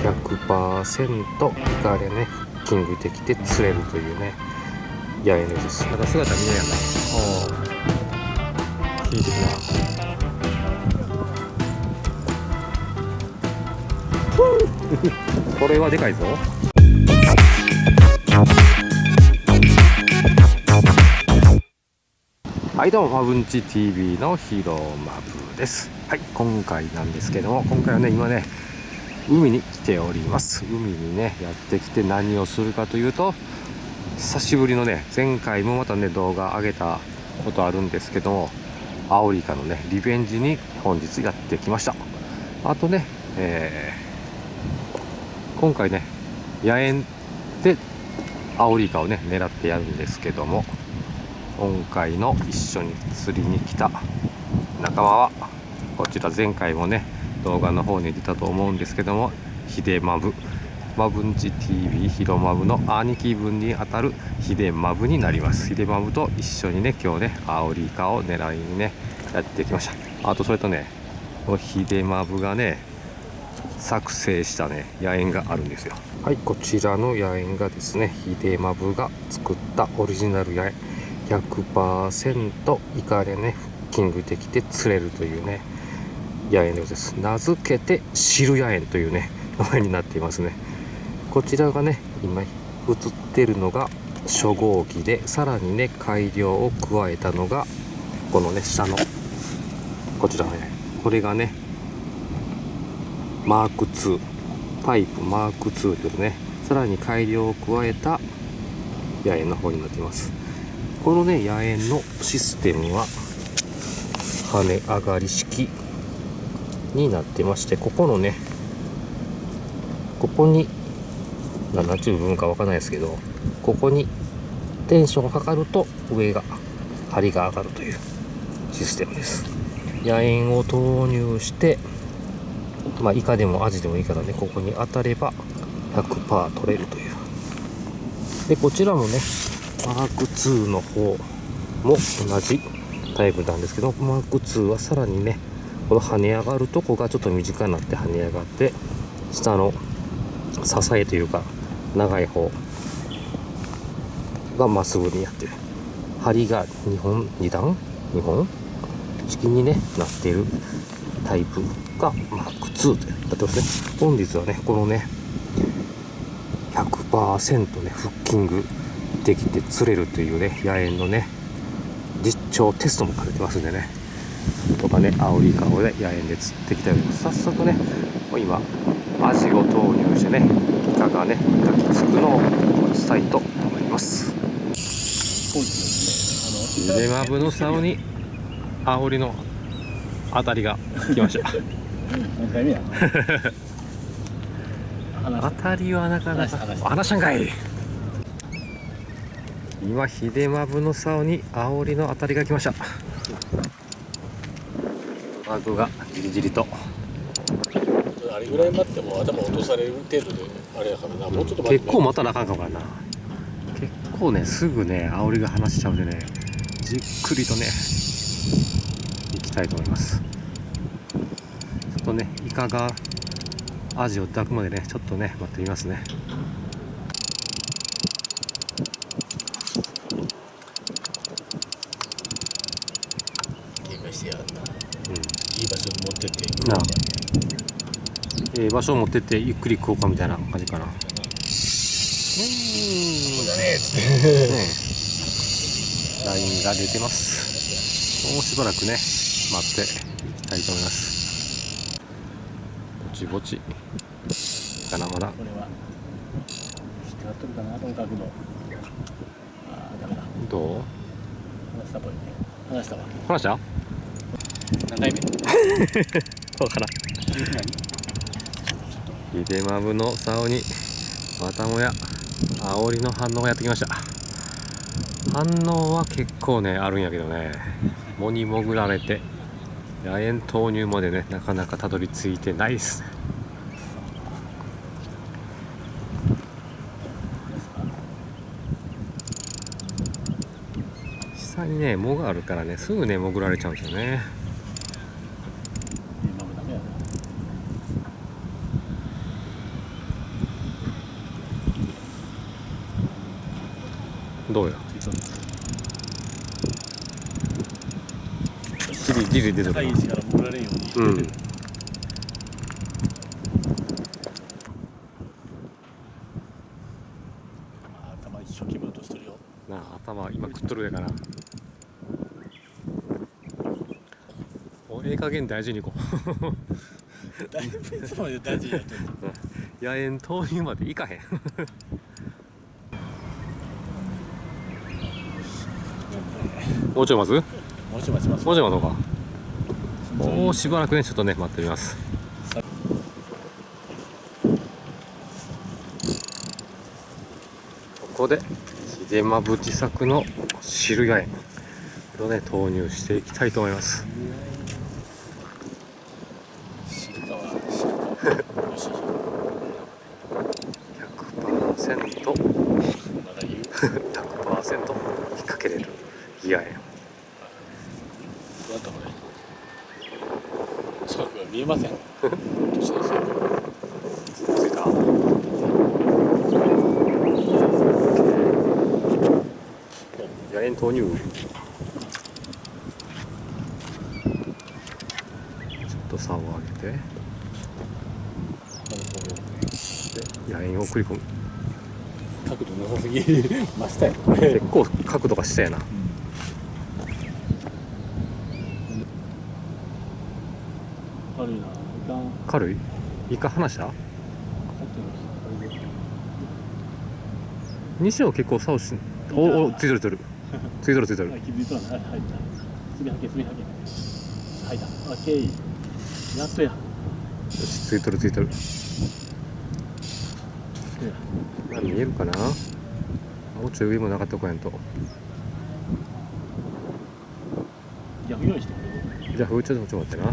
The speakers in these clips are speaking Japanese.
100% イカでねフッキングできて釣れるというね野猿です。まだ姿見えやんな。引いてくな。これはでかいぞ。はいどうもマブンチ TV のヒロマブです。はい、今回なんですけども、今回はね今ね海に来ております。海にねやってきて何をするかというと、久しぶりのね、前回もまたね動画上げたことあるんですけども、アオリイカのねリベンジに本日やってきました。あとね、今回ね野猿でアオリイカをね狙ってやるんですけども、今回の一緒に釣りに来た仲間はこちら、前回もね動画の方に出たと思うんですけども、ヒデマブマブンチ TV ヒロマブの兄貴分にあたるヒデマブになります。ヒデマブと一緒にね今日ねアオリイカを狙いにねやってきました。あとそれとね、このヒデマブがね作成したね野猿があるんですよ。はい、こちらの野猿がですね、ヒデマブが作ったオリジナル野猿 100% イカでねフッキングできて釣れるというね野猿でございます。名付けて汁野猿というね名前になっていますね。こちらがね今映ってるのが初号機で、さらにね改良を加えたのがこのね下のこちらね、これがねマーク2パイプマーク2ということでね、さらに改良を加えた野猿の方になっています。このね野猿のシステムは跳ね上がり式になってまして、ここのねここに何ちゅう部分かわからないですけど、ここにテンションを測ると上が針が上がるというシステムです。野猿を投入して、イカでもアジでもいいからね、ここに当たれば 100% 取れるという。でこちらもねマーク2の方も同じタイプなんですけど、マーク2はさらにねこの跳ね上がるとこがちょっと短くなって跳ね上がって、下の支えというか長い方がまっすぐにやってる、針が2本式に、ね、なっているタイプがマーク2となってますね。本日はねこのね 100% ねフッキングできて釣れるというね野猿のね実証テストも兼ねてますんでね、とかねアオリイカをね野猿で釣ってきたりとか、早速ねもう今アジを投入してねイカがね抱きつくのをしたいと思います。ヒデマブの竿にアオリの当たりが来ました何回目や当たりはなかなか話したんかい。今ヒデマブの竿にアオリの当たりが来ました。マグがじりじりと、あれぐらい待っても頭落とされる程度であれやからな、もうちょっと待って、ね、結構待たなあかんかもな。結構ねすぐねアオリが離しちゃうんでね、じっくりとねいきたいと思います。ちょっとねイカがアジを抱くまでねちょっとね待ってみますね。警戒してやがった、いい場所に持ってってなあ、場所を持ってってゆっくり食おうかみたいな感じかな。そうだねっつってラインが出てます。もうしばらくね待っていきたいと思います。ぼちぼちかな、まだこれは引っかかっとるかなともかくの、ダメだ、どう離したっぽいね、離したわ、話した何回目わからん。ヒデマブの竿にまたもやアオリの反応がやってきました。反応は結構ねあるんやけどね、藻に潜られて野猿投入までねなかなかたどり着いてないっすね。下にね藻があるからねすぐね潜られちゃうんですよね。今もダメやな、どうやついとるギリ出てる高い位置から潜られんように、うん。頭一生懸命落としてるよ。なあ、頭今食っとるやから。お、ええ加減大事に行こだいぶいつまで大事にやってるの。う。野猿投入まで行かへん。もうちょい待つ？もうちょい待ちます。もうちょい待とうか。もうしばらくね、ちょっとね、待ってみます。ここで秀間淵作の汁野猿をね、投入していきたいと思います。汁かはよし。100% まだ言う。100% 引っ掛けれる野猿。どうやったこれ。近くが見えません。どうしたんですか。ついた。野猿投入。ちょっと竿を上げて、で野猿を送り込む。角度なさすぎましたよ。結構角度が下やな。軽いな。いかん。軽い？イカ離した西野結構竿し、おついとるついとるついとるついとる。気づいたな。入った。次はけ入った。オッケー。やっとや。よし、ついとるついとる。まあ見えるかな。もうちょい上もなかったこやんと。逆用意してくれる。じゃあちょっと待ってな。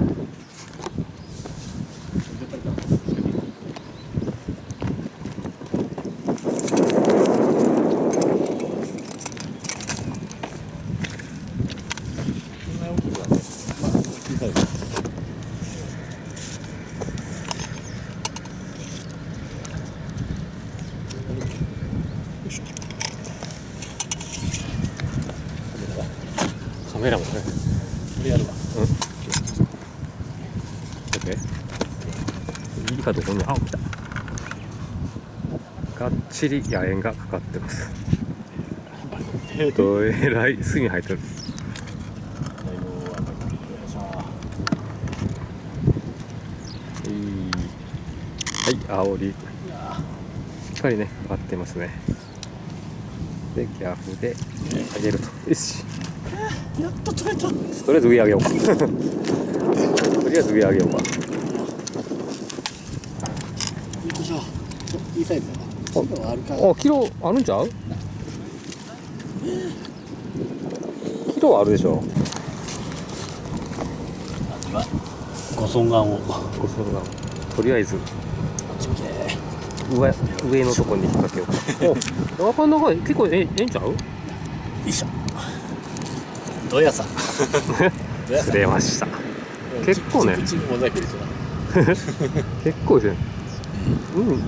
カメラもね。これやるわ。いいかどこに、あ、来た。がっちり野猿がかかってます。どえらい隅入ってる。はい、煽り。しっかりね、かかってますね。で、ギャフで上げると。よし。やっと取れた。とりあえず上上げようか。とりあえず上上げようか。いいサイズだな。キロあるか。キロあるんちゃう？キロはあるでしょ。ご尊顔を。ごそがとりあえず上のとこに引っ掛けようか。お、なかなか結構ええんちゃう？よいしょ。どやさ。釣れました。結構ね。口にモザイク入れてな。結構ですね。うん。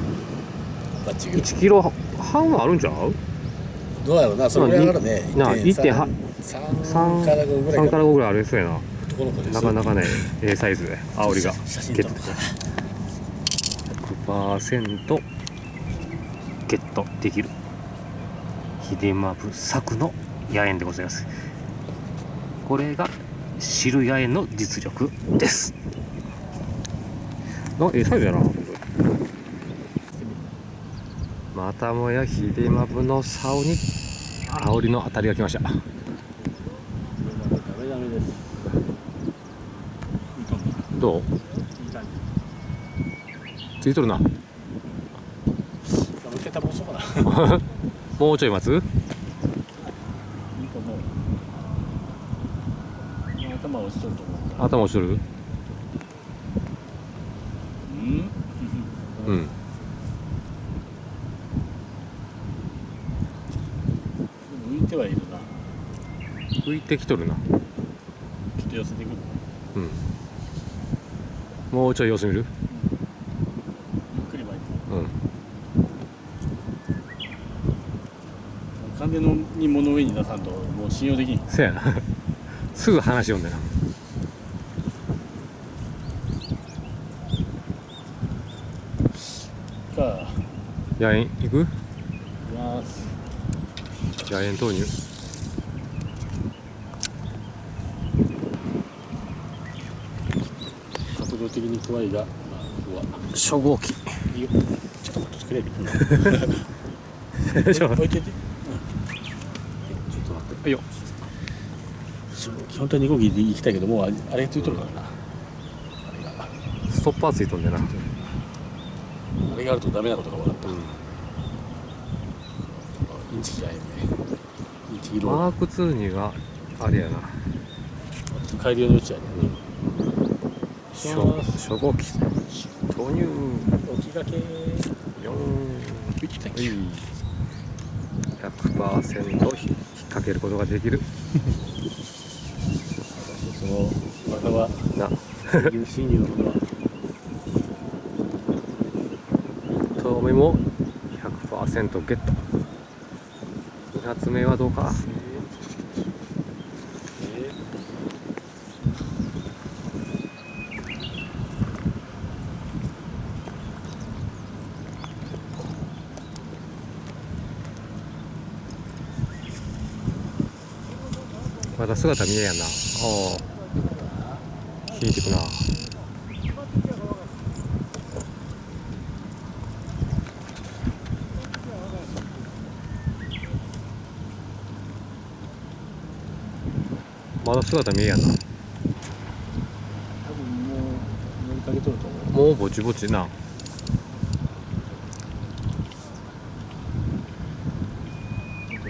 バッチグ。1キロ半はあるんちゃう？どうやろうな。それぐらいあるね。な1.8、3から5ぐらい。3から5ぐらいあるそうやな。男の子です。なかなかね、サイズで煽りが写真撮るゲットできます。100% ゲットできる秀間淵作の野猿でございます。これが汁野猿の実力です。サイズやな。またもや秀間淵の竿に煽りの当たりが来ました。ダメダメです。どう？ついとるな。もう一回多分そうかな。もうちょい待つ？いいと思う。頭落ちとると思う。頭落ちとる？うん。浮いてはいるな。浮いてきとるな。ちょっと寄せてくる。うん。もうちょい様子見る？ゆっくり巻いて。うん。完完全に物上に出さんともう信用できん。せやなすぐ話読んでな。か野猿行く？いきます。野猿投入。角度的に怖いが、まあ、ここは初号機いいよ。ちょっと待ってくれ。ちょっと置いてて。ちょっと待って。はいよ。本当は2号機で行きたいけど、もうあれついとるからな。あれが。ストッパーついとんでな。あれがあるとダメなことが分かった。インチキじゃないね。インチキローマーク2にはあれやな。改良のうちやね。初号機投入。置きがけ。4 100% 引っ掛けることができるその技はな進入のことは遠目も 100% ゲット。2発目はどうか。まだ姿見えやんな。ああ引いてくな。まだ姿見えやんな。多分もう乗りかけとると思う。もうぼちぼちな。あ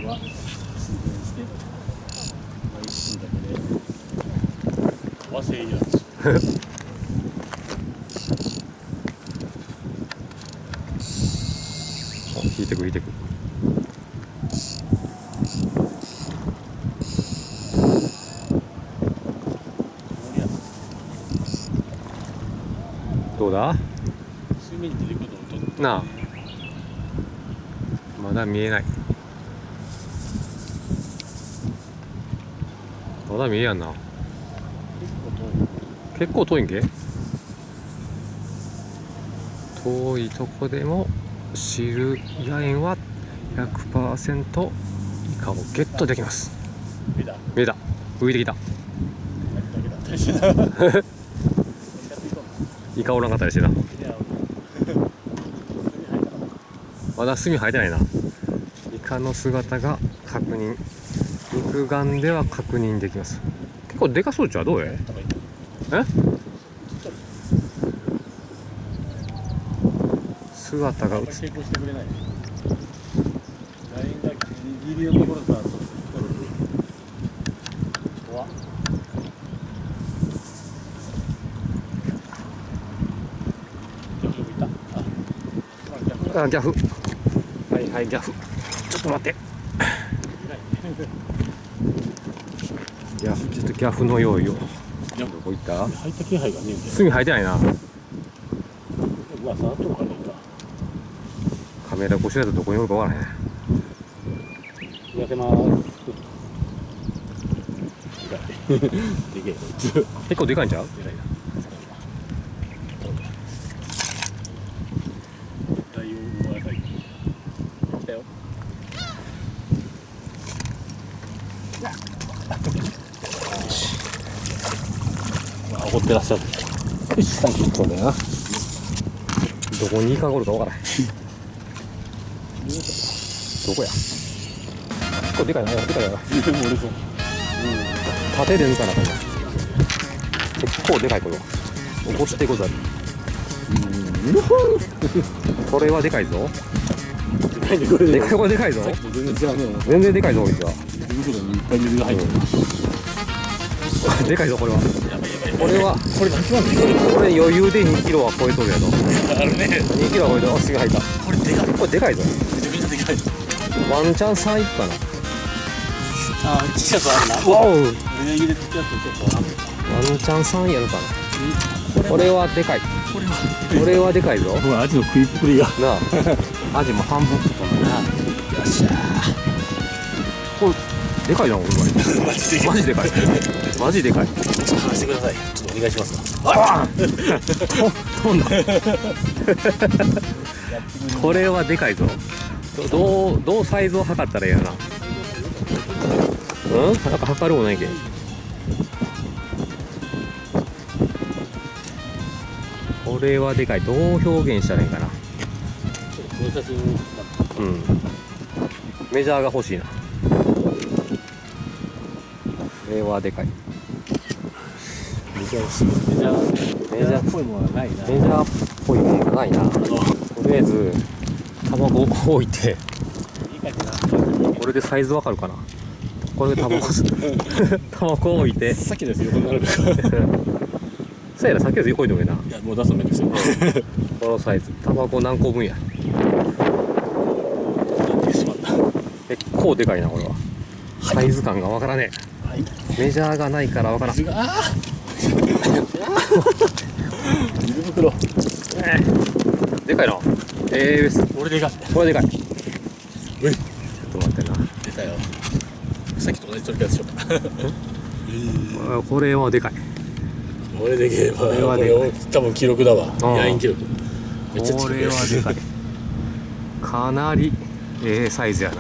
とは水田して一瞬だけで和製いらず。引いてく引いてく。どうだ水面に出てくると音なあ。まだ見えない。まだ見えやんな。結構遠いんけ。遠いとこでも汁野猿は 100% イカをゲットできます。見た見えた。浮いてきた。イカおらんかったりしてな。まだ墨生えてないな。イカの姿が確認、肉眼では確認できます。結構でかそうちゃう。どうや。姿が映っ成功してくれない。ラインがギリギリのところから怖っ。あ、ギャフ。はいはい、ギャフ。ちょっと待って。ギャフ、ちょっとギャフの用意を。どこ行った？入った気配がねえんだよ。墨生えてないな。うわ、触っとるかねえか。カメラ越しだとどこにおるかわからへん。痩せます。でかい。でけえ。結構でかいんちゃう？でかいな。大王大当たり。来たよ。怒ってらっしゃる。よし、サンキュー。そうだよな。どこにイカがおるかわからへん。どこや。結構でかいな。でかいな。縦で抜かなあかんな。結構でかいこれは。起こしてござる。これはでかいぞ。でかいね、これでかい、これでかいぞ。全然違うね。全然でかいぞこいつは。水にいっぱい水が入ってる。でかいぞこれは。これはこれ何キロなんだこれ余裕で2キロは超えとるやろ。あるね。2キロは超えてる。あ、すげえ入った。これでかい。これでかいぞ。めちゃめちゃでかい。ワンチャン3いくかな。あ、ちっちゃくあるな。わお。ワン俺が入れてきやつ結構ある。チャン3やるかな。これはでかい。これはでかいぞ。ほら、アジの食いっぷりが。なあ。アジも半分食ったもんな。よっしゃー。これでかいなほんまにマジでマジでかいマジでかい話してください。ちょっとお願いします飛んだこれはでかいぞ。どうサイズを測ったらいいやな。うんなんか測るもないけん。これはでかい。どう表現したらいいかな。この写真うんメジャーが欲しいな。これはでかい。メジャーっぽいものはないな。メジャーっぽいものがないな。とりあえず卵を置いて、いい感じな。これでサイズわかるかな。これで卵卵を置いてさっきのやつ横になるかそうやな、さっきのやつ横に置いてもいいいやもう出すのめんどくさいな。このサイズ卵何個分や。しまった結構でかいなこれは。サイズ感がわからねはいえ。メジャーがないからわからん。水が水袋でかいな。俺でかいこれでかい。ちういょっと待ってな。出たよ。さっきと同じ取り方しようかこれはでかい。俺でけえばこれはでかい多分記録だわ。ん野員記録めっちゃこ近いれはでかい。かなりサイズやな。